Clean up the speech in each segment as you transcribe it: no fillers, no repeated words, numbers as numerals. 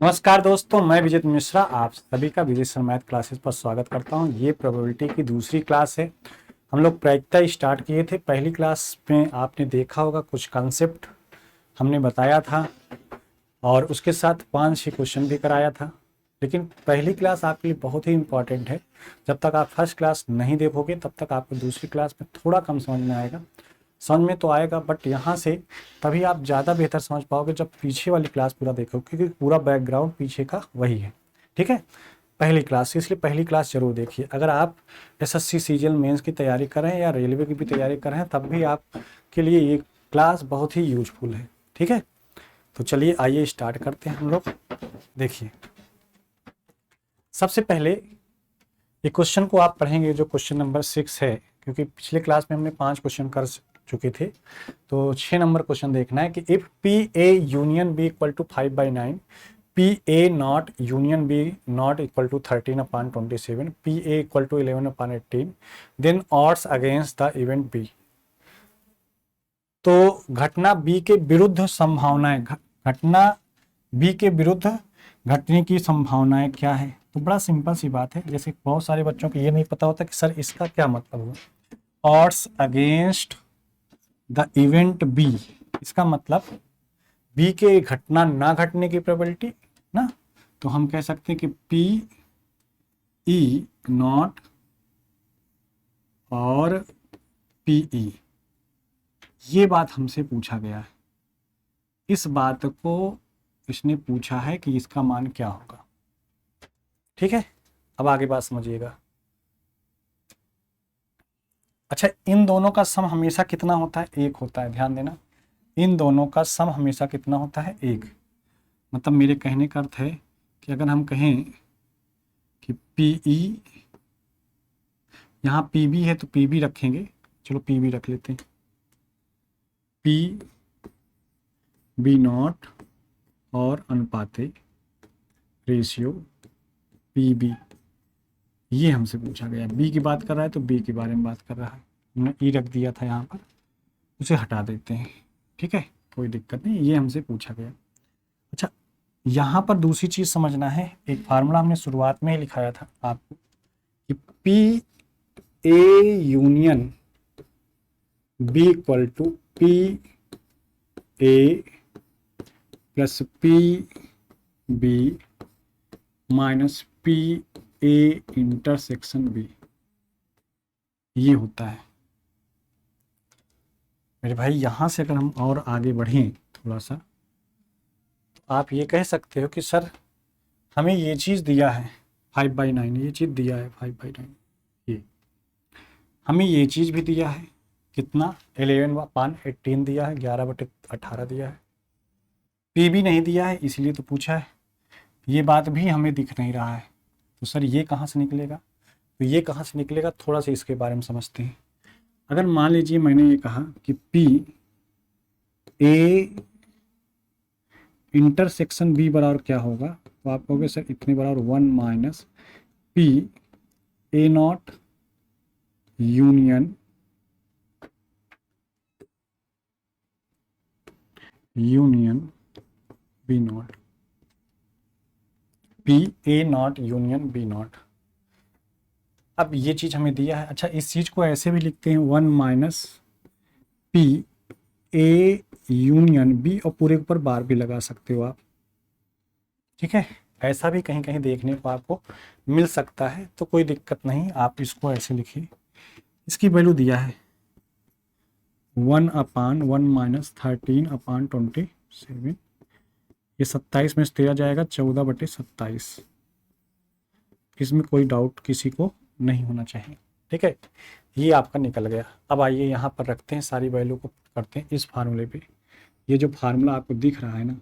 नमस्कार दोस्तों, मैं विजय मिश्रा आप सभी का विजय सर मैथ क्लासेस पर स्वागत करता हूं। ये प्रोबेबिलिटी की दूसरी क्लास है। हम लोग प्रायिकता स्टार्ट किए थे। पहली क्लास में आपने देखा होगा कुछ कंसेप्ट हमने बताया था और उसके साथ 5-6 क्वेश्चन भी कराया था। लेकिन पहली क्लास आपके लिए बहुत ही इंपॉर्टेंट है। जब तक आप फर्स्ट क्लास नहीं देखोगे तब तक आपको दूसरी क्लास में थोड़ा कम समझ में आएगा। समझ में तो आएगा बट यहाँ से तभी आप ज़्यादा बेहतर समझ पाओगे जब पीछे वाली क्लास पूरा देखोगे, क्योंकि पूरा बैकग्राउंड पीछे का वही है। ठीक है, पहली क्लास, इसलिए पहली क्लास जरूर देखिए। अगर आप एसएससी सीजीएल मेंस की तैयारी कर रहे हैं या रेलवे की भी तैयारी कर रहे हैं तब भी आपके लिए ये क्लास बहुत ही यूजफुल है। ठीक है, तो चलिए आइए स्टार्ट करते हैं हम लोग। देखिए, सबसे पहले ये क्वेश्चन को आप पढ़ेंगे जो क्वेश्चन नंबर 6 है, क्योंकि पिछले क्लास में हमने 5 क्वेश्चन कर चुके थे। तो 6 नंबर क्वेश्चन देखना है कि if P A union B equal to 5/9, P A not union B not equal to 13/27, P A equal to 11/18, then odds against the event B. तो घटना बी के विरुद्ध संभावनाएं, घटना बी के विरुद्ध घटने की संभावनाएं क्या है। तो बड़ा सिंपल सी बात है। जैसे बहुत सारे बच्चों को ये नहीं पता होता कि सर इसका क्या मतलब हुआ। Odds against the event B, इसका मतलब बी के घटना ना घटने की प्रोबेबिलिटी ना। तो हम कह सकते हैं कि पी ई नॉट और पी ई, ये बात हमसे पूछा गया है। इस बात को इसने पूछा है कि इसका मान क्या होगा। ठीक है, अब आगे बात समझिएगा। अच्छा, इन दोनों का सम हमेशा कितना होता है? 1 होता है। ध्यान देना, इन दोनों का सम हमेशा कितना होता है? 1। मतलब मेरे कहने का अर्थ है कि अगर हम कहें कि पी ई, यहाँ पी बी है तो पी बी रखेंगे। चलो पी बी रख लेते हैं। पी बी नॉट और अनुपाते रेशियो पी बी, ये हमसे पूछा गया। बी की बात कर रहा है तो बी के बारे में बात कर रहा है। हमने ई रख दिया था यहाँ पर, उसे हटा देते हैं। ठीक है, कोई दिक्कत नहीं, ये हमसे पूछा गया। अच्छा, यहाँ पर दूसरी चीज समझना है। एक फार्मूला हमने शुरुआत में ही लिखाया था आपको कि P A union B equal to P A plus P B minus P A intersection B, ये होता है मेरे भाई। यहां से अगर हम और आगे बढ़ें थोड़ा सा, तो आप ये कह सकते हो कि सर हमें ये चीज़ दिया है 5/9, ये चीज़ दिया है 5/9, ये हमें ये चीज़ भी दिया है कितना 11/18 दिया है, 11/18 दिया है। पी भी नहीं दिया है इसलिए तो पूछा है। ये बात भी हमें दिख नहीं रहा है। तो सर ये कहाँ से निकलेगा? तो ये कहाँ से निकलेगा, थोड़ा सा इसके बारे में समझते हैं। अगर मान लीजिए मैंने ये कहा कि पी ए इंटरसेक्शन बी बराबर क्या होगा, तो आप कहोगे सर इतने बराबर 1 minus P A not union B not, P A not union B not. अब ये चीज हमें दिया है। अच्छा, इस चीज को ऐसे भी लिखते हैं 1 minus P A union B, और पूरे ऊपर बार भी लगा सकते हो आप। ठीक है, ऐसा भी कहीं कहीं देखने को आपको मिल सकता है, तो कोई दिक्कत नहीं, आप इसको ऐसे लिखिए। इसकी वैल्यू दिया है 1/1 माइनस 13/27, ये 27 में से 13 जाएगा 14/27। इसमें कोई डाउट किसी को नहीं होना चाहिए। ठीक है, ये आपका निकल गया। अब आइए यहाँ पर रखते हैं, सारी वैल्यू को करते हैं इस फार्मूले पे। ये जो फार्मूला आपको दिख रहा है ना,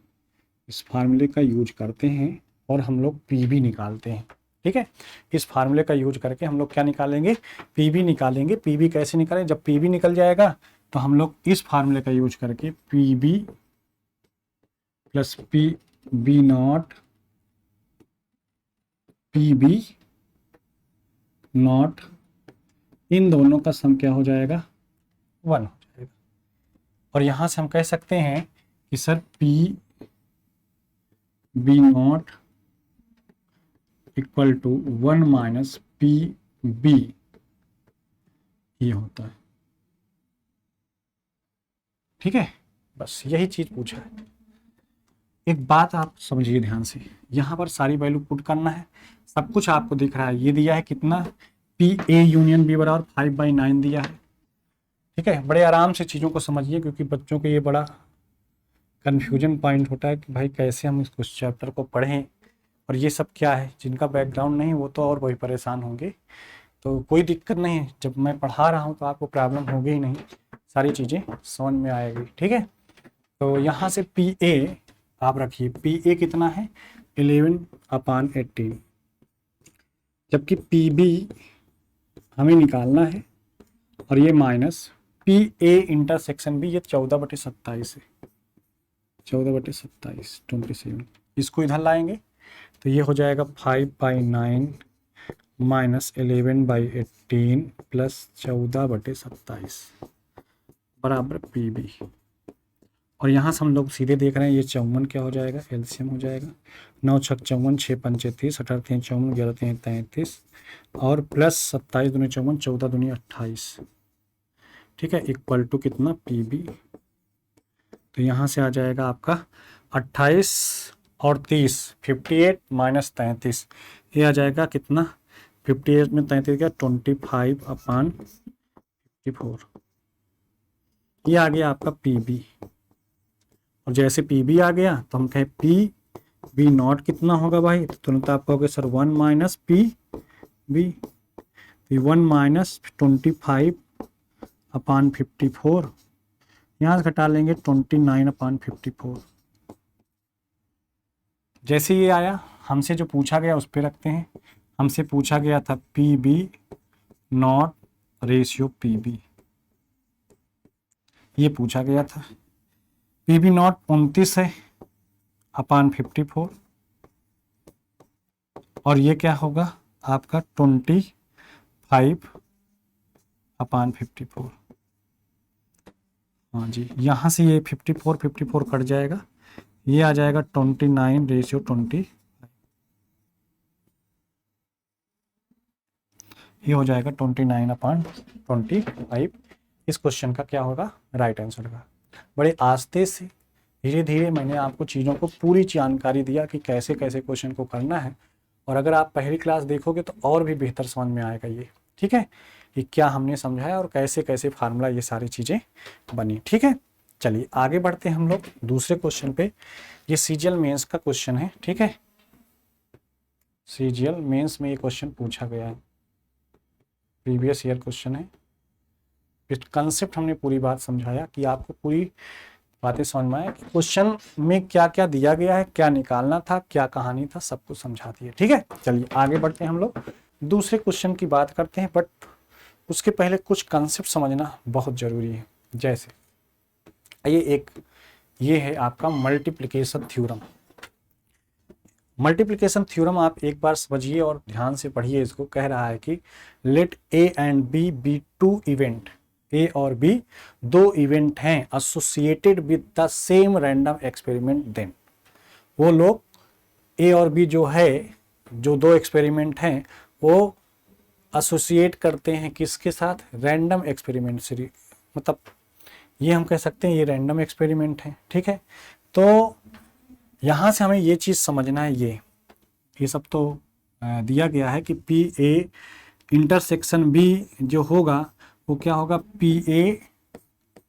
इस फार्मूले का यूज करते हैं और हम लोग पी बी निकालते हैं। ठीक है, इस फार्मूले का यूज करके हम लोग क्या निकालेंगे? पी बी निकालेंगे। पी बी कैसे निकालें? जब पी बी निकल जाएगा तो हम लोग इस फार्मूले का यूज करके P B plus P B not P B not, इन दोनों का सम क्या हो जाएगा? 1 हो जाएगा। और यहां से हम कह सकते हैं कि sir P B not equal to 1 minus P B, ये होता है। ठीक है, बस यही चीज पूछा है। एक बात आप समझिए ध्यान से, यहाँ पर सारी वैल्यू पुट करना है, सब कुछ आपको दिख रहा है। ये दिया है कितना, पी ए यूनियन बी बराबर 5/9 दिया है। ठीक है, बड़े आराम से चीज़ों को समझिए, क्योंकि बच्चों को ये बड़ा कन्फ्यूजन पॉइंट होता है कि भाई कैसे हम इस चैप्टर को पढ़ें और ये सब क्या है। जिनका बैकग्राउंड नहीं वो तो और वही परेशान होंगे। तो कोई दिक्कत नहीं है, जब मैं पढ़ा रहा हूँ तो आपको प्रॉब्लम होगी ही नहीं, सारी चीज़ें समझ में आएगी। ठीक है, तो यहाँ से पी ए आप रखिए, पी ए कितना है 11/18, जबकि पी बी हमें निकालना है, और ये minus P A intersection B, ये 14/27 है, 14/27 27। इसको इधर लाएंगे तो ये हो जाएगा 5/9 माइनस 11/18 प्लस 14/27 बराबर पी बी। और यहाँ से हम लोग सीधे देख रहे हैं, ये 54 क्या हो जाएगा, एलसीएम हो जाएगा, 9 छक 54, 6 पंचे 30, 18 3 54, 11 3 33, और प्लस 27 दूनी 54, 14 दूनी 28। ठीक है, इक्वल टू कितना, पी बी। तो यहाँ से आ जाएगा आपका 28 और 30, 58 माइनस 33, ये आ जाएगा कितना, 58 में 33 का 25/54। ये आ गया आपका पी बी। और जैसे पी बी आ गया तो हम कहें पी बी नॉट कितना होगा भाई, तो तुरंत आप कहोगे sir 1 minus P B, 1 minus 25/54, यहाँ से घटा लेंगे 29/54। जैसे ये आया, हमसे जो पूछा गया उस पर रखते हैं। हमसे पूछा गया था P B not ratio P B, ये पूछा गया था। पी बी नॉट 29 है /54, और ये क्या होगा आपका 25/54। हाँ जी, यहाँ से ये 54 कट जाएगा, ये आ जाएगा 29/20, ये हो जाएगा 29/25। इस क्वेश्चन का क्या होगा, राइट आंसर का। बड़े आस्ते से धीरे धीरे मैंने आपको चीज़ों को पूरी जानकारी दिया कि कैसे कैसे क्वेश्चन को करना है, और अगर आप पहली क्लास देखोगे तो और भी बेहतर समझ में आएगा ये। ठीक है, कि क्या हमने समझाया और कैसे कैसे फार्मूला ये सारी चीज़ें बनी। ठीक है, चलिए आगे बढ़ते हैं हम लोग दूसरे क्वेश्चन पे। ये सीजीएल मेंस का क्वेश्चन है। ठीक है, सीजीएल मेंस में ये क्वेश्चन पूछा गया है, प्रीवियस ईयर क्वेश्चन है। इस कंसेप्ट हमने पूरी बात समझाया कि आपको पूरी बातें समझ में आए कि क्वेश्चन में क्या क्या दिया गया है, क्या निकालना था, क्या कहानी था, सब कुछ समझा दिया। ठीक है, चलिए आगे बढ़ते हैं, हम लोग दूसरे क्वेश्चन की बात करते हैं, बट उसके पहले कुछ कंसेप्ट समझना बहुत ज़रूरी है। जैसे ये है आपका मल्टीप्लिकेशन थ्योरम। मल्टीप्लिकेशन थ्योरम आप एक बार समझिए और ध्यान से पढ़िए। इसको कह रहा है कि let A and B be two event, A और बी दो इवेंट हैं associated with the same random experiment, then वो लोग ए और बी जो है, जो दो एक्सपेरिमेंट हैं, वो एसोसिएट करते हैं किसके साथ, रैंडम एक्सपेरिमेंट से। मतलब ये हम कह सकते हैं ये रैंडम एक्सपेरिमेंट है। ठीक है, तो यहाँ से हमें ये चीज़ समझना है, ये सब तो दिया गया है कि पी ए इंटरसेक्शन बी जो होगा वो क्या होगा, पी ए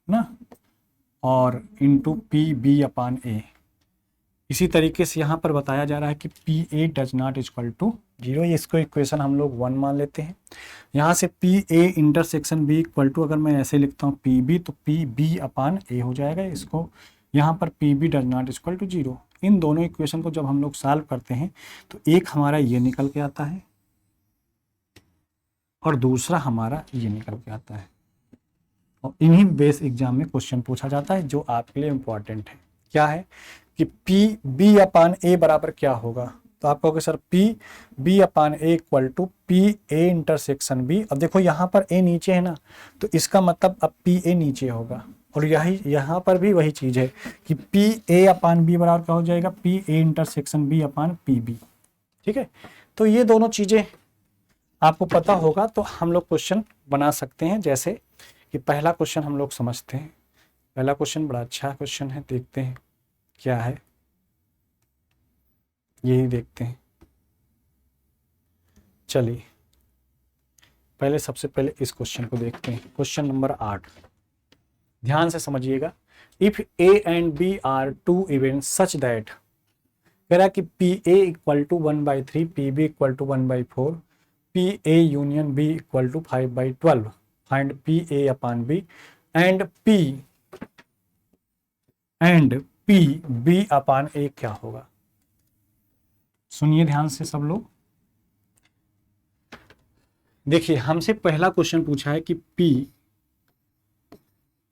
ना और इंटू पी बी अपान ए। इसी तरीके से यहाँ पर बताया जा रहा है कि P A does not equal to 0, इसको इक्वेशन हम लोग 1 मान लेते हैं। यहाँ से P A intersection B equal to, अगर मैं ऐसे लिखता हूँ पी बी, तो पी बी अपान ए हो जाएगा। इसको यहाँ पर P B does not equal to 0। इन दोनों इक्वेशन को जब हम लोग सॉल्व करते हैं तो एक हमारा ये निकल के आता है और दूसरा हमारा ये निकल के आता है, और इन्हीं बेस एग्जाम में क्वेश्चन पूछा जाता है जो आपके लिए इम्पोर्टेंट है। क्या है कि पी बी अपान ए बराबर क्या होगा, तो आप कहोगे sir P B upon A equal to P A intersection B. अब देखो यहाँ पर ए नीचे है ना, तो इसका मतलब अब पी ए नीचे होगा और यही यहाँ पर भी वही चीज़ है कि पी ए अपान बी बराबर क्या हो जाएगा, P A intersection B upon P B. ठीक है, तो ये दोनों चीज़ें आपको पता होगा तो हम लोग क्वेश्चन बना सकते हैं। जैसे कि पहला क्वेश्चन हम लोग समझते हैं। पहला क्वेश्चन बड़ा अच्छा क्वेश्चन है, देखते हैं क्या है, यही देखते हैं। चलिए पहले सबसे पहले इस क्वेश्चन को देखते हैं। क्वेश्चन नंबर 8, ध्यान से समझिएगा। If A and B are two event such that, कह रहा है कि P A equal to 1/3, P B equal to 1/4, P A union B equal to 5/12, find P A upon B and P B upon A क्या होगा। सुनिए ध्यान से सब लोग। देखिए हमसे पहला क्वेश्चन पूछा है कि पी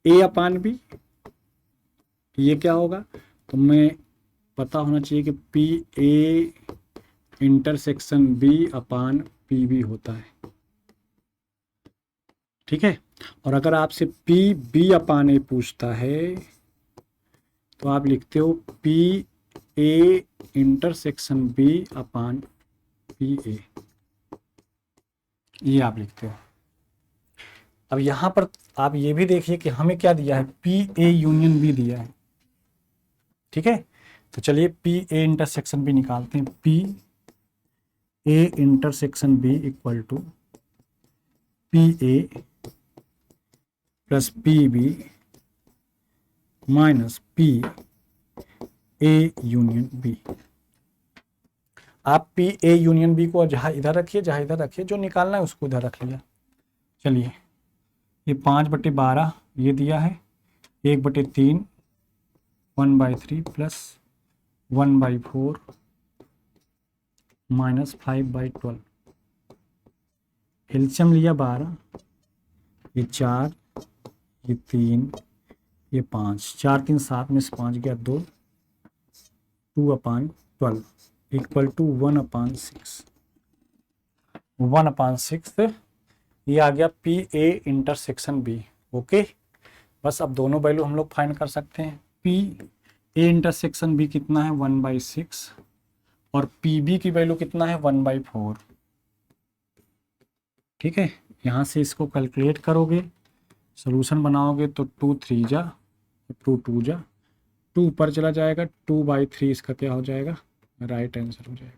ए अपान बी ये क्या होगा, तो मैं पता होना चाहिए कि P A intersection B upon P B होता है। ठीक है, और अगर आपसे पी बी अपान ए पूछता है तो आप लिखते हो P A intersection B upon P A, ये आप लिखते हो। अब यहां पर आप ये भी देखिए कि हमें क्या दिया है, पी ए यूनियन बी दिया है। ठीक है, तो चलिए पी ए इंटरसेक्शन बी निकालते हैं। P A intersection B equal to P A plus P B minus P A union B. आप पी ए यूनियन बी को जहाँ इधर रखिए, जहाँ इधर रखिए, जो निकालना है उसको इधर रख लिया। चलिए ये 5/12 ये दिया है, 1/3 1/3 प्लस 1/4 माइनस 5/12। एलसीएम लिया 12, ये 4, ये 3, ये 5, 4 3 7 में से 5 गया 2, 2/12 इक्वल टू 1/6। 1/6 ये आ गया P A intersection B. Okay, बस अब दोनों वैल्यू हम लोग फाइंड कर सकते हैं। पी ए इंटरसेक्शन बी कितना है 1/6 और पी बी की वैल्यू कितना है 1/4। ठीक है, यहाँ से इसको कैलकुलेट करोगे, सोल्यूशन बनाओगे तो 2 3 जा 2 2 जा 2 ऊपर चला जाएगा, 2/3 इसका क्या हो जाएगा, राइट आंसर हो जाएगा।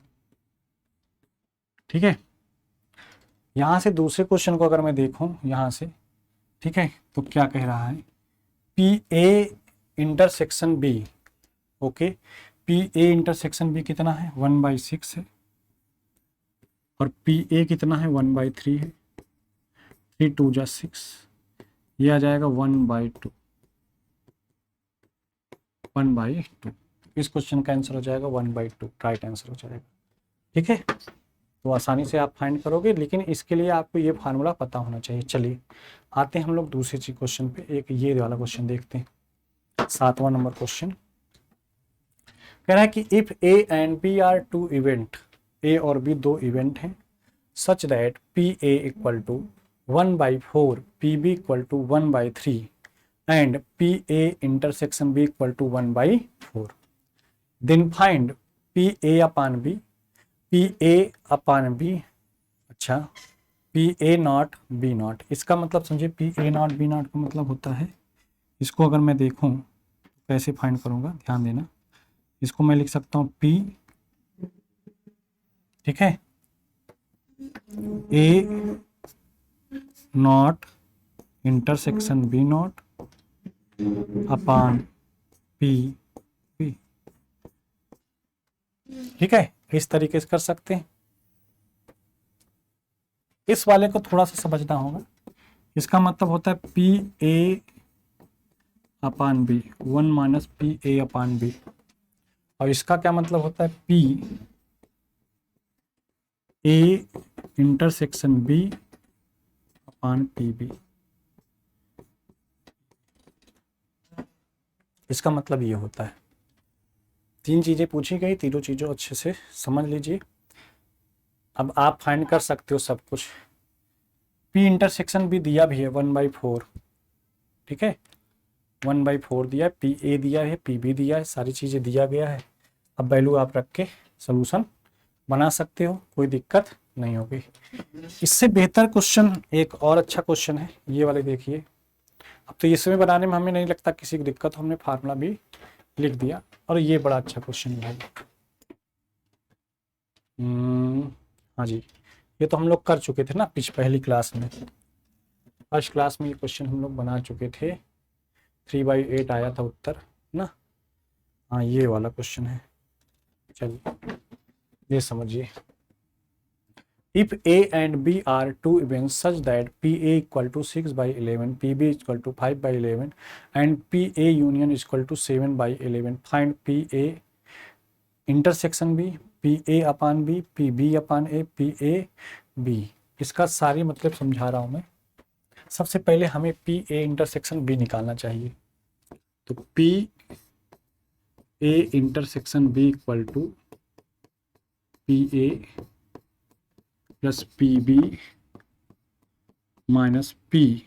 ठीक है, यहाँ से दूसरे क्वेश्चन को अगर मैं देखूँ यहाँ से, ठीक है, तो क्या कह रहा है, P A intersection B. Okay, P A intersection B कितना है 1/6 है और पी ए कितना है 1/3 है। 3 2 जा 6, ये आ जाएगा 1/2। इस क्वेश्चन का आंसर हो जाएगा 1/2, राइट आंसर हो जाएगा। ठीक है, तो आसानी से आप फाइंड करोगे, लेकिन इसके लिए आपको ये फार्मूला पता होना चाहिए। चलिए आते हैं हम लोग दूसरे चीज क्वेश्चन पे। एक ये वाला क्वेश्चन देखते हैं, 7वां नंबर क्वेश्चन। कह रहा है कि if A and B are two event, A और बी दो इवेंट हैं, such that P A equal to 1/4, P B equal to 1/3 and P A intersection B equal to 1/4, then find P A upon B, P A upon B. अच्छा, P A not B not, इसका मतलब समझिए P A not B not का मतलब होता है, इसको अगर मैं देखूं कैसे फाइंड करूंगा, ध्यान देना। इसको मैं लिख सकता हूं पी, ठीक है, A not intersection B not upon P B. ठीक है, इस तरीके से कर सकते हैं। इस वाले को थोड़ा सा समझना होगा। इसका मतलब होता है P A upon B, 1 minus P A upon B, और इसका क्या मतलब होता है P A intersection B upon P B. इसका मतलब ये होता है। 3 चीजें पूछी गई, तीनों चीजों अच्छे से समझ लीजिए। अब आप फाइंड कर सकते हो सब कुछ। पी इंटरसेक्शन भी दिया भी है 1/4, ठीक है, 1/4 दिया है, पी ए दिया है, पी बी दिया है, सारी चीज़ें दिया गया है। अब वैल्यू आप रख के सोल्यूशन बना सकते हो, कोई दिक्कत नहीं होगी। इससे बेहतर क्वेश्चन एक और अच्छा क्वेश्चन है, ये वाले देखिए। अब तो इसमें बनाने में हमें नहीं लगता किसी को दिक्कत, हमने फार्मूला भी लिख दिया। और ये बड़ा अच्छा क्वेश्चन है भाई। हाँ जी, ये तो हम लोग कर चुके थे ना पहली क्लास में, फर्स्ट क्लास में ये क्वेश्चन हम लोग बना चुके थे। 3/8 आया था उत्तर ना। हाँ ये वाला क्वेश्चन है, चलिए ये समझिए। If A and B are two events such that PA equal to 6/11, PB equal to 5/11 and PA union is equal to 7/11, find PA intersection B, PA upon B, PB upon A, PA B। इसका सारी मतलब समझा रहा हूँ मैं। सबसे पहले हमें PA इंटरसेक्शन B निकालना चाहिए। तो PA intersection B equal to PA plus PB minus PA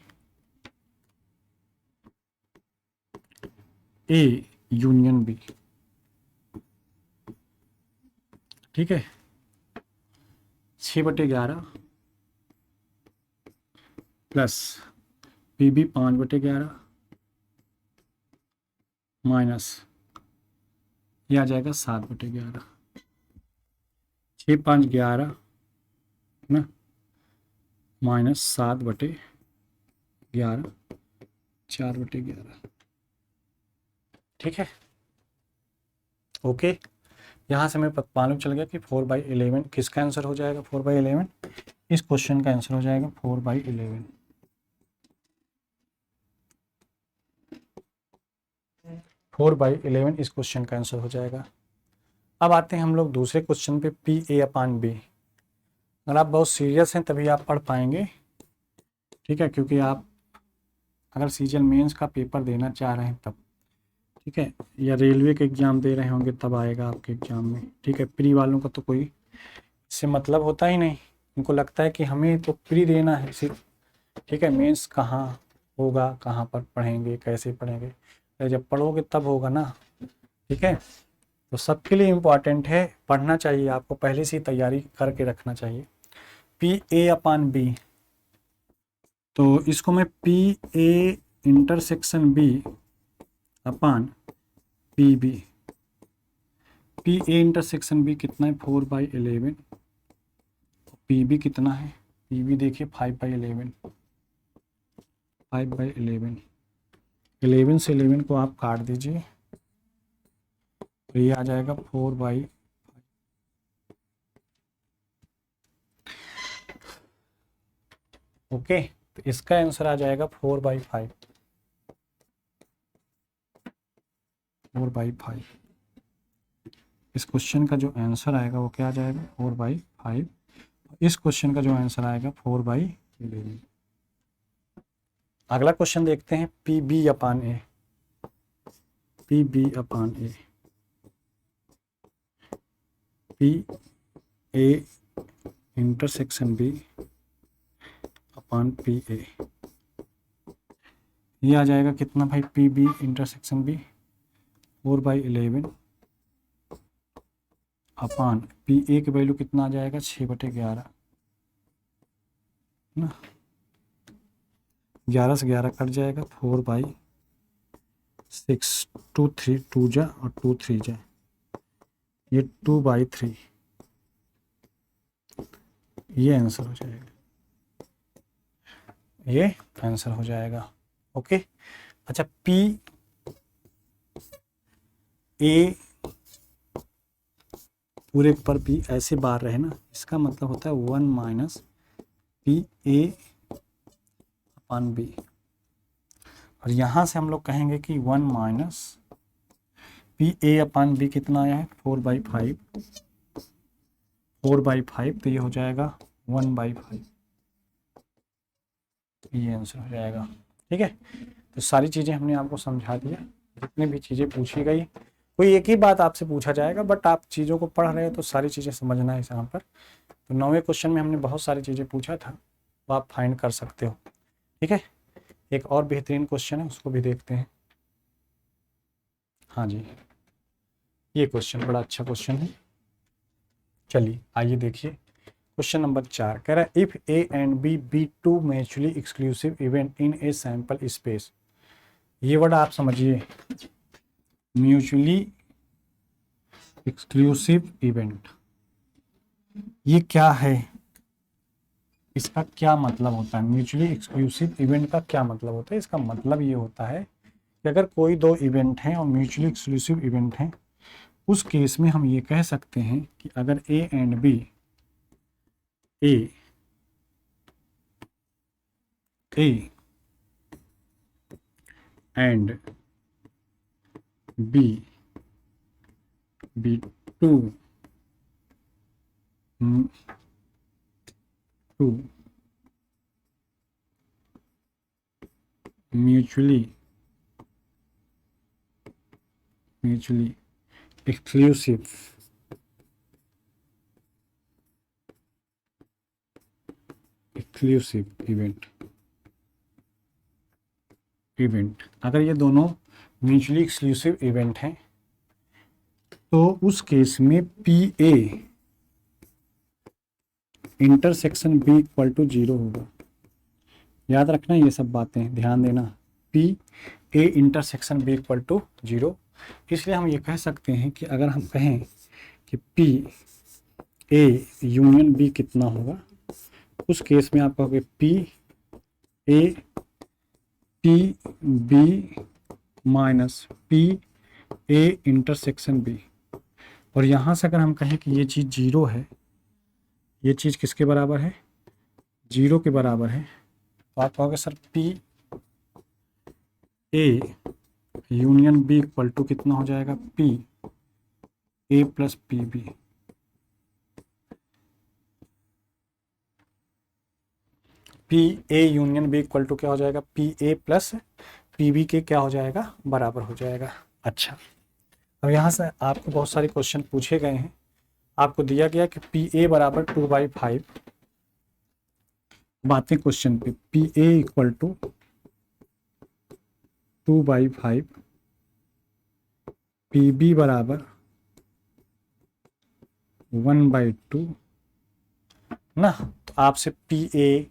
union B। ठीक है, 6/11 प्लस PB 5/11 माइनस ये आ जाएगा 7/11। 6 5 11 ना, माइनस 7/11 4/11। ठीक है, ओके। यहाँ से हमें मालूम चल गया कि 4/11 किसका आंसर हो जाएगा। 4/11 इस क्वेश्चन का आंसर हो जाएगा 4/11। 4/11 इस क्वेश्चन का आंसर हो जाएगा। अब आते हैं हम लोग दूसरे क्वेश्चन पे, PA अपान B। अगर आप बहुत सीरियस हैं तभी आप पढ़ पाएंगे, ठीक है, क्योंकि आप अगर सीजन मेंस का पेपर देना चाह रहे हैं तब, ठीक है, या रेलवे के एग्ज़ाम दे रहे होंगे तब आएगा आपके एग्ज़ाम में। ठीक है, प्री वालों का तो कोई इससे मतलब होता ही नहीं, उनको लगता है कि हमें तो प्री देना है सिर्फ। ठीक है, मेंस कहाँ होगा, कहाँ पर पढ़ेंगे, कैसे पढ़ेंगे, जब पढ़ोगे तब होगा ना। ठीक है, तो सबके लिए इम्पॉर्टेंट है, पढ़ना चाहिए आपको, पहले से ही तैयारी करके रखना चाहिए। PA अपान B, तो इसको मैं PA इंटरसेक्शन B अपान PB। PA इंटरसेक्शन B कितना है 4/11, PB कितना है, PB देखिए 5/11। 5/11, 11 से 11 को आप काट दीजिए तो ये आ जाएगा 4/। ओके, तो इसका आंसर आ जाएगा 4/5। 4/5 इस क्वेश्चन का जो आंसर आएगा वो क्या आ जाएगा 4/5। इस क्वेश्चन का जो आंसर आएगा 4/11। अगला क्वेश्चन देखते हैं, PB upon A। PB upon A, PA intersection B upon PA, ये आ जाएगा कितना भाई, PB इंटरसेक्शन B 4/11 अपान PA की वैल्यू कितना आ जाएगा 6/11 ना, 11 से 11 कट जाएगा, 4/6, 2 3 2 जा और 2 3 जा, ये 2/3, ये आंसर हो जाएगा, ये आंसर हो जाएगा। ओके, अच्छा, PA पूरे पर P ऐसे बार रहे ना, इसका मतलब होता है 1 माइनस PA अपान B, और यहाँ से हम लोग कहेंगे कि 1 माइनस PA अपान B कितना आया है 4/5। 4/5 तो ये हो जाएगा 1/5, ये आंसर हो जाएगा। ठीक है, तो सारी चीज़ें हमने आपको समझा दिया, जितनी भी चीज़ें पूछी गई, कोई एक ही बात आपसे पूछा जाएगा, बट आप चीज़ों को पढ़ रहे हो तो सारी चीज़ें समझना है यहाँ पर। तो 9वें क्वेश्चन में हमने बहुत सारी चीज़ें पूछा था, वो आप फाइंड कर सकते हो। ठीक है, एक और बेहतरीन क्वेश्चन है, उसको भी देखते हैं। हाँ जी, ये क्वेश्चन बड़ा अच्छा क्वेश्चन है। चलिए आइए देखिए क्वेश्चन नंबर 4 कह रहा है if A and B be two mutually exclusive event in a sample space. ये वर्ड आप समझिए, म्यूचुअली एक्सक्लूसिव इवेंट, ये क्या है, इसका क्या मतलब होता है? म्यूचुअली एक्सक्लूसिव इवेंट का क्या मतलब होता है? इसका मतलब ये होता है कि अगर कोई दो इवेंट हैं और म्यूचुअली एक्सक्लूसिव इवेंट हैं, उस केस में हम ये कह सकते हैं कि अगर A and B, A A and B be two two mutually exclusive event अगर ये दोनों म्यूचुअली एक्सक्लूसिव इवेंट हैं तो उस केस में P A intersection B equal to 0 होगा। याद रखना ये सब बातें, ध्यान देना। P A intersection B equal to 0, इसलिए हम ये कह सकते हैं कि अगर हम कहें कि पी ए यूनियन बी कितना होगा, उस केस में आप कहोगे P A P B minus P A intersection B. और यहाँ से अगर हम कहें कि ये चीज़ 0 है, ये चीज़ किसके बराबर है? 0 के बराबर है, तो आप कहोगे sir P A union B equal to कितना हो जाएगा? P A plus P B. P A union B equal to क्या हो जाएगा? P A plus P B के क्या हो जाएगा? बराबर हो जाएगा। अच्छा, अब यहाँ से आपको बहुत सारे क्वेश्चन पूछे गए हैं। आपको दिया गया कि पी ए बराबर 2/5, बातें क्वेश्चन पे, P A equal to 2/5, P B बराबर 1/2 ना। तो आपसे P A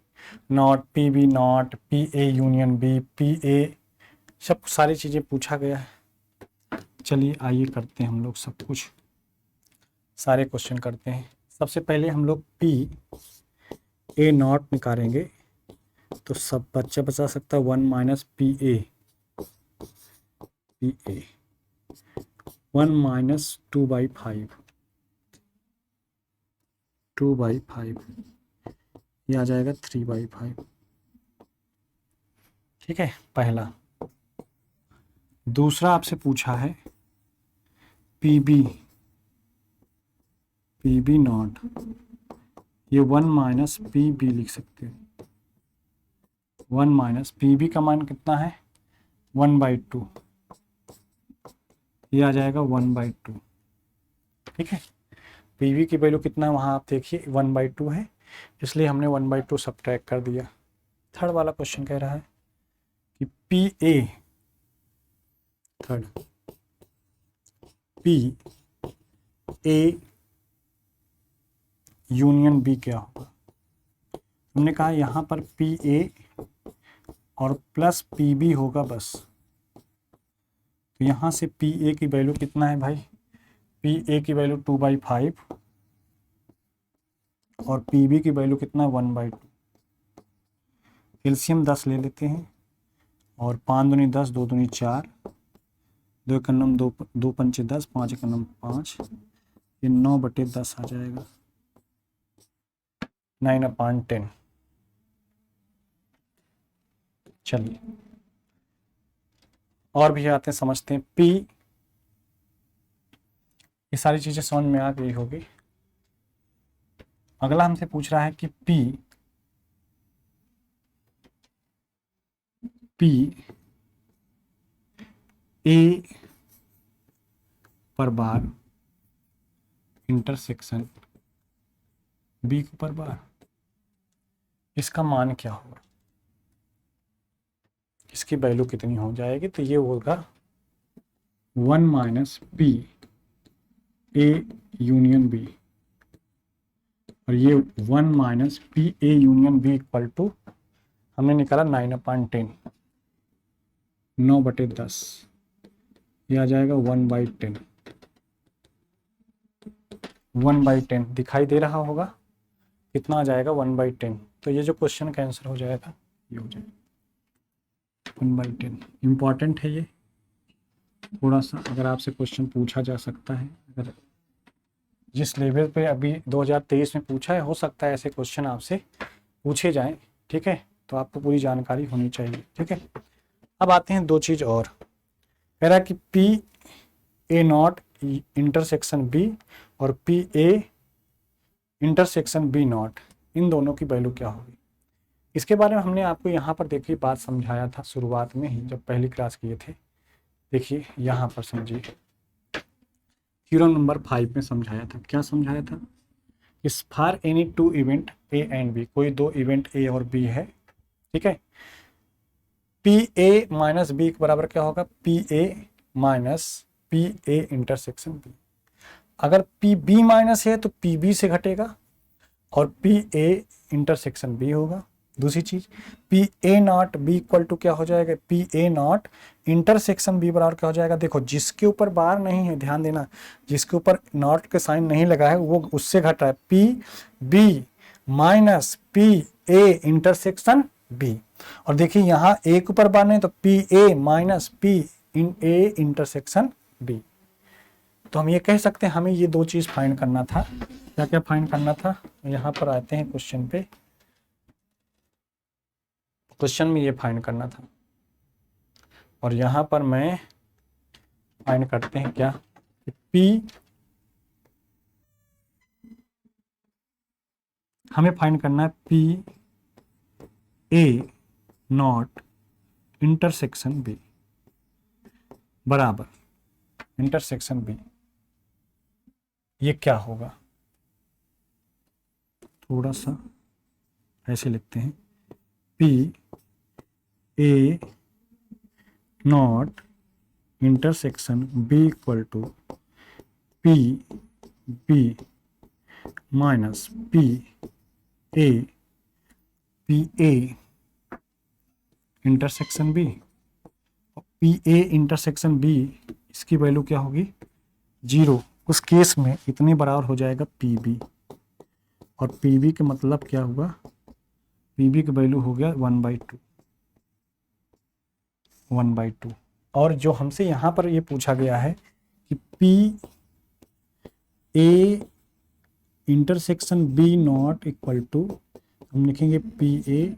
not, P B not, P A union B, P A, सब सारी चीज़ें पूछा गया है। चलिए आइए करते हैं हम लोग सब कुछ, सारे क्वेश्चन करते हैं। सबसे पहले हम लोग पी ए नॉट निकालेंगे, तो सब बच्चा बचा सकता है 1 माइनस पी ए 1 माइनस 2/5, ये आ जाएगा 3/5। ठीक है, पहला। दूसरा आपसे पूछा है पी बी नॉट, ये 1 माइनस पी बी लिख सकते हैं। 1 माइनस पी बी का मान कितना है? 1/2, ये आ जाएगा 1/2। ठीक है, पी बी की वैल्यू कितना है वहाँ आप देखिए 1/2 है, इसलिए हमने 1/2 सब्ट्रैक्ट कर दिया। थर्ड वाला क्वेश्चन कह रहा है कि P A, third, P A union B क्या होगा? हमने कहा यहाँ पर पी ए और प्लस पी बी होगा बस। तो यहाँ से पी ए की वैल्यू कितना है भाई? पी ए की वैल्यू 2/5 और पी बी की वैल्यू कितना है? 1/2। एलसीएम 10 ले लेते हैं, और 5 दूनी 10, 2 दूनी 4, 2 एक नम 2, 2 पंचे 10, 5 एक नम 5, ये 9/10 आ जाएगा, 9/10। चलिए और भी आते हैं, समझते हैं। पी, ये सारी चीज़ें समझ में आ गई होगी। अगला हमसे पूछ रहा है कि पी ए पर बार इंटरसेक्शन बी पर बार, इसका मान क्या होगा? इसकी वैल्यू कितनी हो जाएगी? तो ये होगा 1 minus P A union B, और ये 1 minus P A union B equal to हमने निकाला 9/10, 9/10, ये आ जाएगा 1/10, 1/10 दिखाई दे रहा होगा, कितना आ जाएगा 1/10। तो ये जो क्वेश्चन का आंसर हो जाएगा ये हो जाएगा 1/10। इम्पॉर्टेंट है ये थोड़ा सा, अगर आपसे क्वेश्चन पूछा जा सकता है, अगर जिस लेवल पे अभी 2023 में पूछा है, हो सकता है ऐसे क्वेश्चन आपसे पूछे जाएं, ठीक है, तो आपको पूरी जानकारी होनी चाहिए, ठीक है। अब आते हैं दो चीज़ और, कह रहा है कि P A not intersection B और P A intersection B not, इन दोनों की वैल्यू क्या होगी। इसके बारे में हमने आपको यहाँ पर देखिए बात समझाया था शुरुआत में ही, जब पहली क्लास किए थे। देखिए यहाँ पर समझिए, थ्योरम नंबर 5 में समझाया था। क्या समझाया था? इस for any two event A and B, कोई दो इवेंट ए और बी है, ठीक है, पी ए माइनस बी के बराबर क्या होगा, P A minus P A intersection B. अगर पी बी माइनस है तो पी बी से घटेगा और पी ए इंटरसेक्शन बी होगा। दूसरी चीज, P A not B equal to क्या हो जाएगा, P A not intersection B बराबर क्या हो जाएगा। देखो जिसके ऊपर बार नहीं है, ध्यान देना, जिसके ऊपर नॉट के साइन नहीं लगा है वो उससे घट रहा है, P B minus P A intersection B. और देखिए यहाँ ए के ऊपर बार नहीं, तो P A minus P in A intersection B. तो हम ये कह सकते हैं हमें ये दो चीज फाइंड करना था। क्या क्या फाइंड करना था, यहाँ पर आते हैं क्वेश्चन पे, क्वेश्चन में ये फाइंड करना था, और यहाँ पर मैं फाइंड करते हैं क्या, पी हमें फाइंड करना है P A not intersection B बराबर इंटरसेक्शन बी, ये क्या होगा। थोड़ा सा ऐसे लिखते हैं, P A not intersection B equal to P B minus P A intersection B. P A intersection B, इसकी वैल्यू क्या होगी, 0। उस केस में इतने बराबर हो जाएगा पी बी, और पी बी का मतलब क्या हुआ, पी बी की वैल्यू हो गया 1/2, 1/2। और जो हमसे यहाँ पर ये पूछा गया है कि P A intersection B not equal to, हम लिखेंगे P A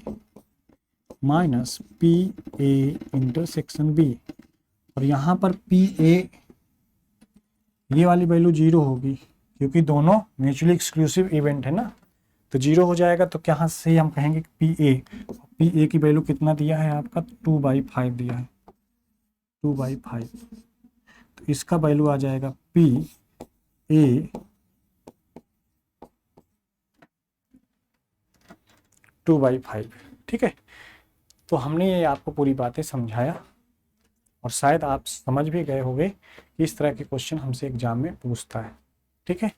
minus P A intersection B, और यहाँ पर पी ए ये वाली वैल्यू 0 होगी, क्योंकि दोनों म्यूचुअली एक्सक्लूसिव इवेंट है ना, तो 0 हो जाएगा। तो क्या से हम कहेंगे पी ए की वैल्यू कितना दिया है आपका, 2/5 दिया है, 2/5। तो इसका वैल्यू आ जाएगा पी ए 2/5, ठीक है। तो हमने ये आपको पूरी बातें समझाया, और शायद आप समझ भी गए होंगे कि इस तरह के क्वेश्चन हमसे एग्जाम में पूछता है, ठीक है।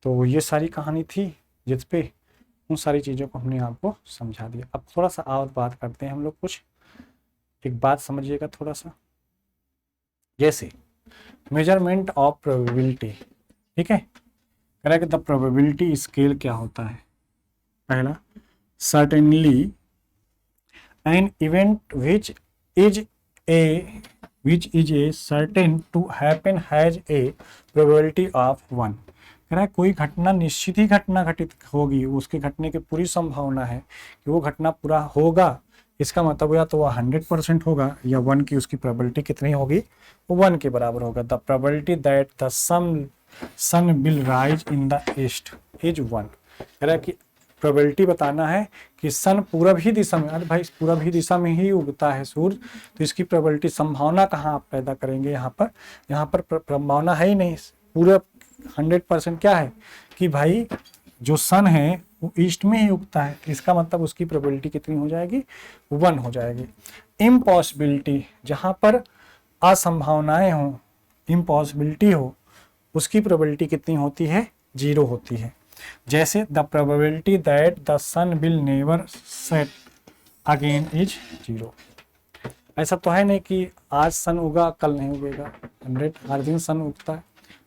तो ये सारी कहानी थी जिस पे उन सारी चीज़ों को हमने आपको समझा दिया। अब थोड़ा सा और बात करते हैं हम लोग, कुछ एक बात समझिएगा थोड़ा सा, जैसे मेजरमेंट ऑफ प्रोबेबिलिटी, ठीक है। कह रहा है कि द प्रोबेबिलिटी स्केल क्या होता है। पहला, certainly an event which is a certain to happen has a probability of 1। कह रहा है कोई घटना निश्चित ही घटना घटित होगी, उसके घटने की पूरी संभावना है कि वो घटना पूरा होगा। इसका मतलब या तो वह 100% होगा, या 1 की उसकी प्रोबेबिलिटी कितनी होगी, वो 1 के बराबर होगा। The probability that the sun will rise in the east is 1। कह रहा है कि प्रोबेबिलिटी बताना है कि सन पूरब ही दिशा में, अरे भाई पूरब ही दिशा में ही उगता है सूर्य, तो इसकी प्रोबेबिलिटी संभावना कहाँ आप पैदा करेंगे, यहाँ पर संभावना है ही नहीं। पूरब 100% क्या है कि भाई जो सन है वो ईस्ट में ही उगता है, इसका मतलब उसकी प्रोबेबिलिटी कितनी हो जाएगी, 1 हो जाएगी। इम्पॉसिबिलिटी, जहाँ पर असंभावनाएं हों, इम्पॉसिबिलिटी हो उसकी प्रोबेबिलिटी कितनी होती है, 0 होती है। जैसे the probability that the sun will never set again is 0। ऐसा तो है नहीं कि आज सन उगा कल नहीं उगेगा, 100 हर दिन सन उगता है,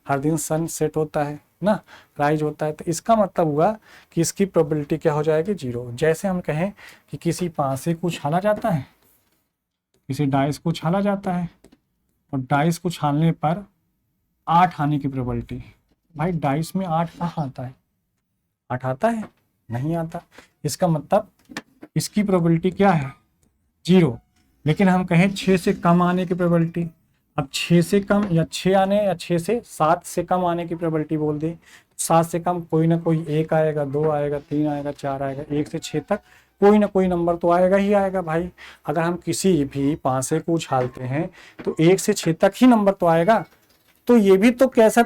हर दिन सन सेट होता है ना, राइज होता है। तो इसका मतलब हुआ कि इसकी प्रोबेबिलिटी क्या हो जाएगी, 0। जैसे हम कहें कि किसी पासे को छाला जाता है, किसी डाइस को छाला जाता है और डाइस को छालने पर 8 आने की प्रोबेबिलिटी, भाई डाइस में 8 कहाँ आता है, 8 आता है, नहीं आता। इसका मतलब इसकी प्रोबेबिलिटी क्या है, 0। लेकिन हम कहें 6 से कम आने की प्रोबेबिलिटी, अब 6 से कम या 6 आने या 6 से 7 से कम आने की प्रोबेबिलिटी बोल दें, 7 से कम कोई ना कोई 1 आएगा, 2 आएगा, 3 आएगा, 4 आएगा, 1 से 6 तक कोई ना कोई नंबर तो आएगा ही आएगा भाई। अगर हम किसी भी पासे को उछालते हैं तो 1 से 6 तक ही नंबर तो आएगा। तो ये भी तो कैसा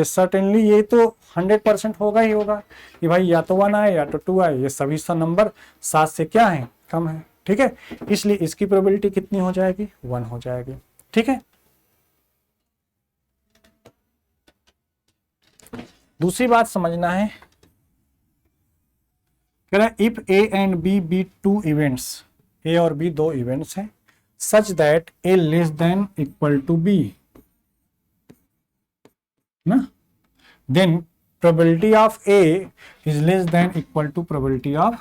सर्टेनली ये तो 100% होगा ही होगा कि भाई या तो 1 आए या तो 2 आए, ये सभी सा नंबर 7 से क्या है, कम है। ठीक है, इसलिए इसकी प्रोबेबिलिटी कितनी हो जाएगी, 1 हो जाएगी। ठीक है, दूसरी बात समझना है, कह रहा है if A and B be 2 events, A और बी 2 इवेंट्स हैं, such that A less than equal to B ना, then probability of A is less than equal to probability of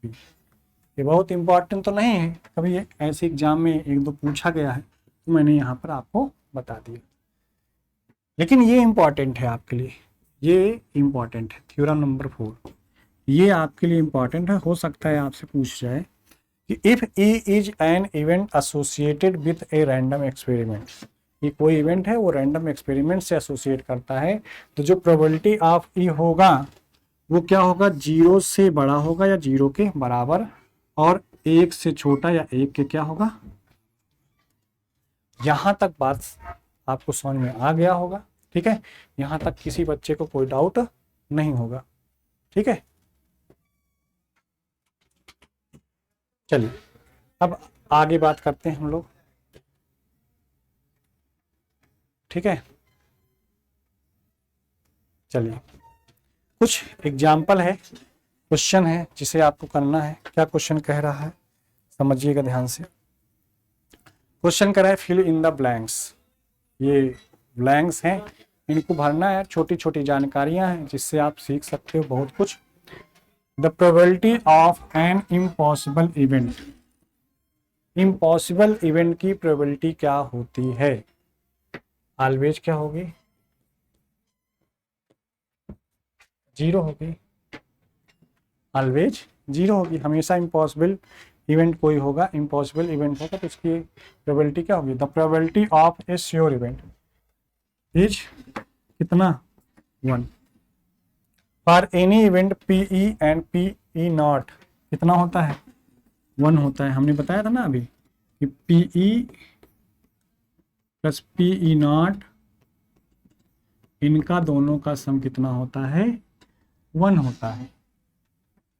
B. ये बहुत इंपॉर्टेंट तो नहीं है, कभी ये ऐसे एग्जाम में 1-2 पूछा गया है तो मैंने यहाँ पर आपको बता दिया, लेकिन ये इंपॉर्टेंट है आपके लिए, ये इंपॉर्टेंट है। थ्योरम नंबर 4 ये आपके लिए इंपॉर्टेंट है, हो सकता है आपसे पूछ जाए कि if A is an event associated with a random experiment, ये कोई इवेंट है वो रैंडम एक्सपेरिमेंट से एसोसिएट करता है, तो जो प्रोबेबिलिटी ऑफ ई होगा वो क्या होगा, 0 से बड़ा होगा या 0 के बराबर, और 1 से छोटा या 1 के क्या होगा। यहां तक बात आपको समझ में आ गया होगा। ठीक है, यहां तक किसी बच्चे को कोई डाउट नहीं होगा। ठीक है, चलिए अब आगे बात करते हैं हम लोग। ठीक है, चलिए कुछ एग्जाम्पल है, क्वेश्चन है जिसे आपको करना है। क्या क्वेश्चन कह रहा है, समझिएगा ध्यान से। क्वेश्चन कह रहा है फिल इन द ब्लैंक्स, ये ब्लैंक्स हैं, इनको भरना है, छोटी छोटी जानकारियां हैं जिससे आप सीख सकते हो बहुत कुछ। The probability of an impossible event, impossible event की प्रोबेबिलिटी क्या होती है, ऑलवेज क्या होगी, 0 होगी, ऑलवेज 0 होगी। हमेशा इम्पॉसिबल इवेंट कोई होगा, इम्पॉसिबल इवेंट होगा तो उसकी प्रोबेबिलिटी क्या होगी, the probability of A sure event is कितना, 1। For any event P E and P E not कितना होता है, 1 होता है। हमने बताया था ना अभी कि P E plus P E not, इनका दोनों का सम कितना होता है, 1 होता है।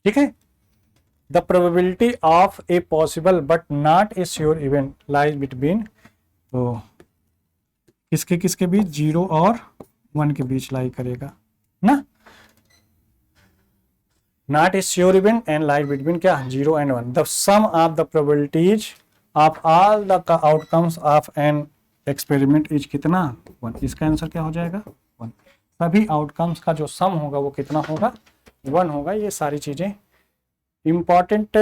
ठीक है, the probability of a possible but not a sure event lies between, तो किसके किसके बीच, 0 और 1 के बीच लाई करेगा ना, not a sure event and lies between क्या, 0 and 1। The sum of the probabilities of all the outcomes of an experiment is कितना, 1। इसका आंसर क्या हो जाएगा, 1। सभी आउटकम्स का जो सम होगा वो कितना होगा, 1 होगा। ये सारी चीजें इम्पॉर्टेंट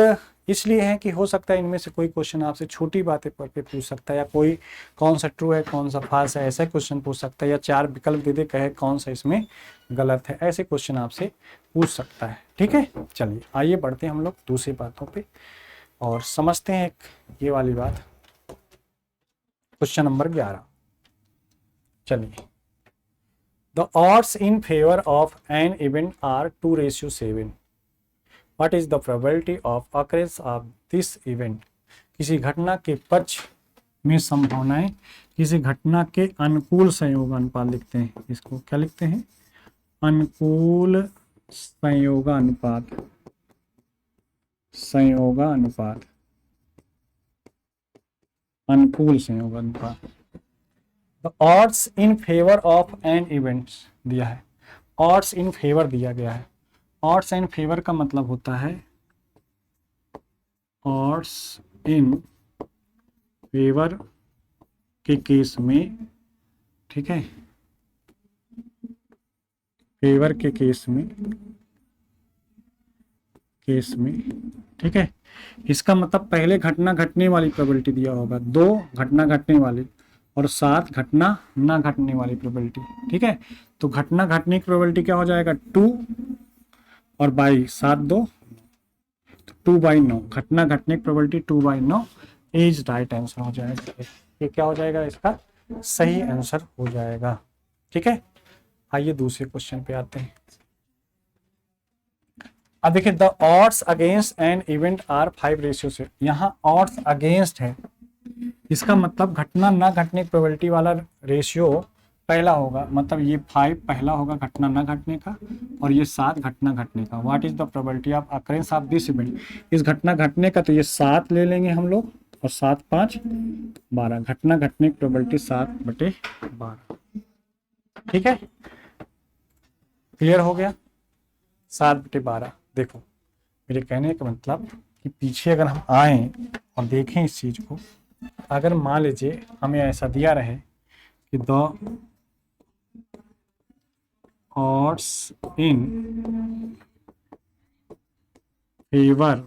इसलिए है कि हो सकता है इनमें से कोई क्वेश्चन आपसे छोटी बातें पर पे पूछ सकता है, या कोई कौन सा ट्रू है कौन सा फॉल्स है ऐसा क्वेश्चन पूछ सकता है, या 4 विकल्प दे दे कहे कौन सा इसमें गलत है, ऐसे क्वेश्चन आपसे पूछ सकता है। ठीक है, चलिए आइए बढ़ते हैं हम लोग दूसरी बातों पे और समझते हैं एक ये वाली बात। क्वेश्चन नंबर 11, चलिए the odds in favor of an event are 2:7। What is the probability of occurrence of this event? किसी घटना के पक्ष में संभावनाएं, किसी घटना के अनुकूल संयोगानुपात लिखते हैं, इसको क्या लिखते हैं, अनुकूल संयोगानुपात, संयोगानुपात, अनुकूल संयोगानुपात। The odds in favour of an events दिया है, ऑड्स इन फेवर दिया गया है। ऑड्स इन फेवर का मतलब होता है ऑड्स इन फेवर के केस में, ठीक है, फेवर के केस में, ठीक है। इसका मतलब पहले घटना घटने वाली प्रोबेबिलिटी दिया होगा, 2 घटना घटने वाली और 7 घटना ना घटने वाली प्रोबेबिलिटी, ठीक है। तो घटना घटने की प्रोबेबिलिटी क्या हो जाएगा 2 और बाई 7 2, तो 2/9 घटना घटने की प्रोबेबिलिटी 2/9 इज राइट आंसर हो जाएगा। ये क्या हो जाएगा, इसका सही आंसर हो जाएगा, ठीक है। आइए दूसरे क्वेश्चन पे आते हैं। अब देखिए the odds against an event are 5 से, यहाँ ऑड्स अगेंस्ट है, इसका मतलब घटना ना घटने की प्रोबेबिलिटी वाला रेशियो पहला होगा, मतलब ये 5 पहला होगा घटना ना घटने का और ये 7 घटना घटने का। What is the probability of occurrence of this event, इस घटना घटने का, तो ये 7 ले लेंगे हम लोग और 7 5 12, घटना घटने की प्रोबेबिलिटी 7/12, ठीक है। क्लियर हो गया, 7/12। देखो मेरे कहने का मतलब कि पीछे अगर हम आए और देखें इस चीज को, अगर मान लीजिए हमें ऐसा दिया रहे कि द odds in favor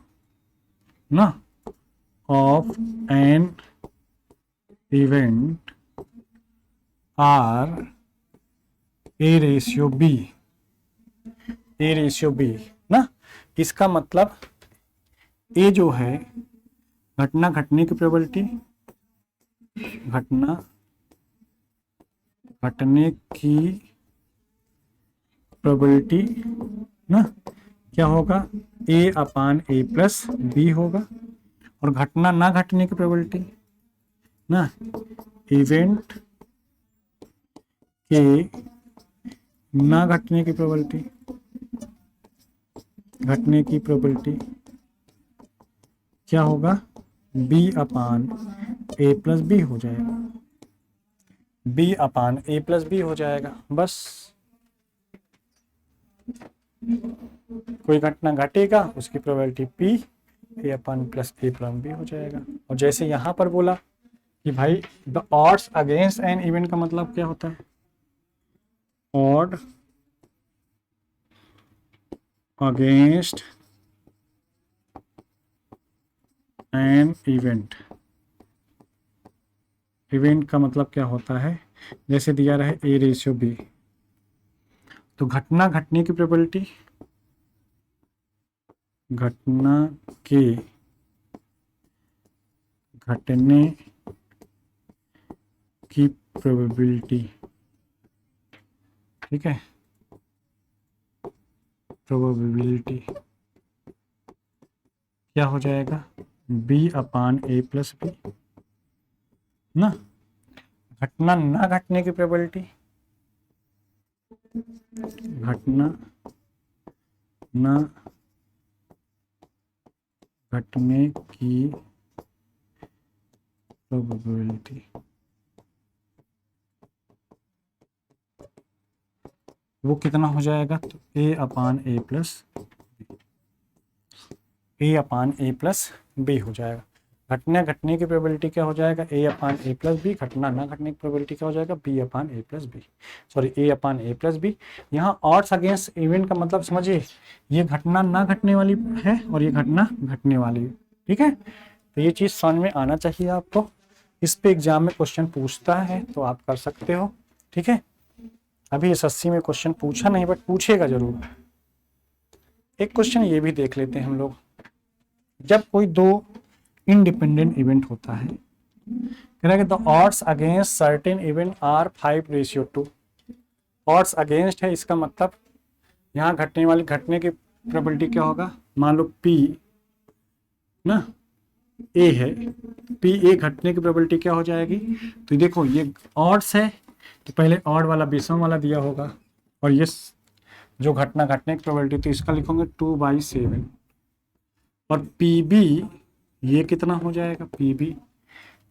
ना of an event are a/b ना, इसका मतलब ए जो है घटना घटने की प्रोबेबिलिटी, घटना घटने की प्रोबेबिलिटी ना क्या होगा a/a+b होगा, और घटना ना घटने की प्रोबेबिलिटी ना इवेंट के ना घटने की प्रोबेबिलिटी, घटने की प्रोबेबिलिटी क्या होगा b/a+b हो जाएगा, b/a+b हो जाएगा। बस कोई घटना घटेगा उसकी प्रोबेबिलिटी p a/+a+b हो जाएगा। और जैसे यहाँ पर बोला कि भाई the odds against an event का मतलब क्या होता है, odd against an event, event का मतलब क्या होता है, जैसे दिया रहे a/b, तो घटना घटने की प्रोबेबिलिटी, घटना के घटने की प्रोबेबिलिटी, ठीक है, प्रोबेबिलिटी क्या हो जाएगा b/a+b ना, घटना ना घटने की प्रोबेबिलिटी, घटना ना घटने की प्रोबेबिलिटी वो कितना हो जाएगा, तो a/a+b हो जाएगा। घटना घटने की प्रोबेबिलिटी क्या हो जाएगा a/a+b, घटना ना घटने की प्रोबेबिलिटी क्या हो जाएगा b/a+b, सॉरी a/a+b। यहाँ ऑड्स अगेंस्ट इवेंट का मतलब समझिए, ये घटना ना घटने वाली है और ये घटना घटने वाली है, ठीक है। तो ये चीज़ समझ में आना चाहिए आपको, इस पे एग्जाम में क्वेश्चन पूछता है तो आप कर सकते हो, ठीक है। अभी एसएससी में क्वेश्चन पूछा नहीं बट पूछेगा जरूर। एक क्वेश्चन ये भी देख लेते हैं हम लोग, जब कोई 2 इंडिपेंडेंट इवेंट होता है, कह रहा है कि the odds against certain event are 5:2, odds against है, इसका मतलब यहाँ घटने वाली घटने की प्रोबेबिलिटी क्या होगा, मान लो p ना a है, p a घटने की प्रोबेबिलिटी क्या हो जाएगी, तो देखो ये ऑड्स है तो पहले ऑड वाला विषम वाला दिया होगा, और ये जो घटना घटने की प्रोबेबिलिटी तो इसका लिखोगे 2/7, और pb ये कितना हो जाएगा pb,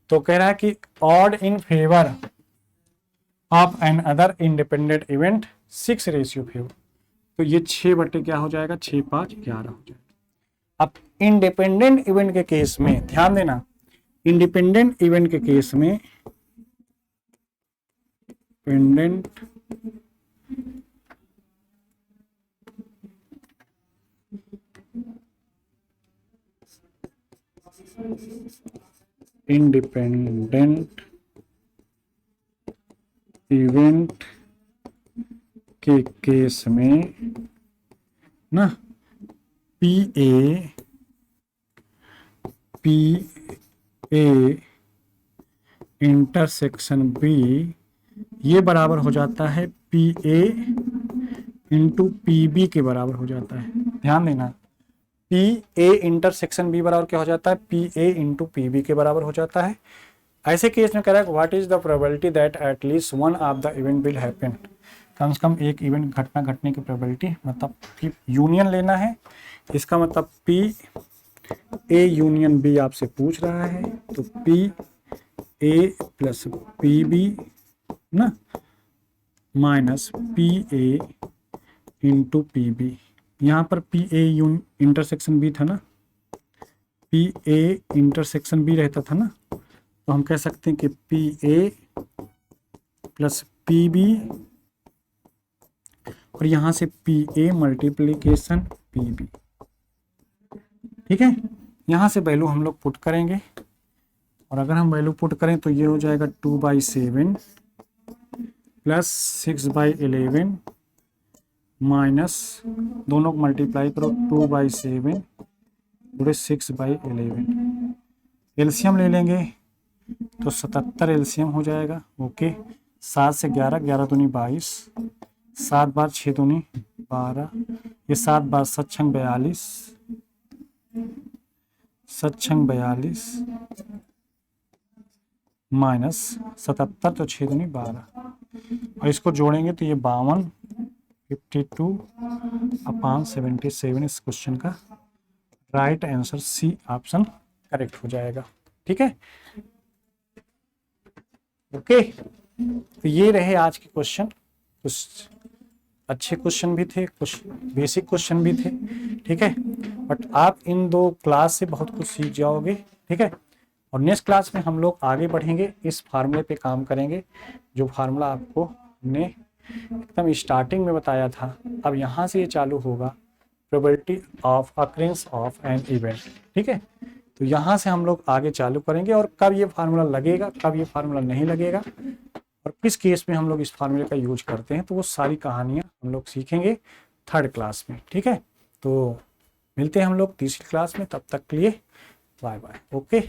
तो कह रहा है कि odd in favour of another independent event 6:5। तो ये 6 बटे क्या हो जाएगा, 6 5 11 हो जाएगा। अब इंडिपेंडेंट इवेंट के केस में ध्यान देना, इंडिपेंडेंट इवेंट के केस में इंडिपेंडेंट इवेंट के केस में ना पी ए इंटरसेक्शन बी ये बराबर हो जाता है P A into P B के बराबर हो जाता है। ध्यान देना, पी ए इंटरसेक्शन बी बराबर क्या हो जाता है, P A into P B के बराबर हो जाता है। ऐसे केस में कह रहा है what is the probability that at least one of the event will happen. कम से कम एक इवेंट घटने की प्रोबेबिलिटी, मतलब कि यूनियन लेना है। इसका मतलब पी ए यूनियन बी आपसे पूछ रहा है, तो P A plus P B ना minus P A into P B. यहाँ पर पी ए इंटरसेक्शन बी था ना, पी ए इंटरसेक्शन बी रहता था ना, तो हम कह सकते हैं कि P A plus P B और यहाँ से P A multiplication P B. ठीक है, यहाँ से वैल्यू हम लोग पुट करेंगे और अगर हम वैल्यू पुट करें तो ये हो जाएगा 2/7 प्लस 6/11 माइनस दोनों को मल्टीप्लाई करो 2/7 पूरे 6/11। एलसीएम ले लेंगे तो 77 एलसीएम हो जाएगा। ओके, 7 से 11, 11 दूनी 22, 7 बार 6 दूनी 12, ये 7 बार 7 छंग 42, 7 छंग 42 माइनस 77 तो 6 दूनी 12 और इसको जोड़ेंगे तो ये 52 52/77 इस क्वेश्चन का right answer C option correct हो जाएगा। ठीक है, ओके। तो ये रहे आज के क्वेश्चन। कुछ अच्छे क्वेश्चन भी थे, कुछ बेसिक क्वेश्चन भी थे। ठीक है, बट आप इन 2 क्लास से बहुत कुछ सीख जाओगे। ठीक है, और नेक्स्ट क्लास में हम लोग आगे बढ़ेंगे, इस फार्मूले पे काम करेंगे जो फार्मूला आपको हमने एकदम स्टार्टिंग में बताया था। अब यहाँ से ये चालू होगा probability of occurrence of an event. ठीक है, तो यहाँ से हम लोग आगे चालू करेंगे और कब ये फार्मूला लगेगा, कब ये फार्मूला नहीं लगेगा और किस केस में हम लोग इस फार्मूले का यूज करते हैं, तो वो सारी कहानियाँ हम लोग सीखेंगे 3rd क्लास में। ठीक है, तो मिलते हैं हम लोग तीसरी क्लास में, तब तक के लिए बाय बाय। ओके।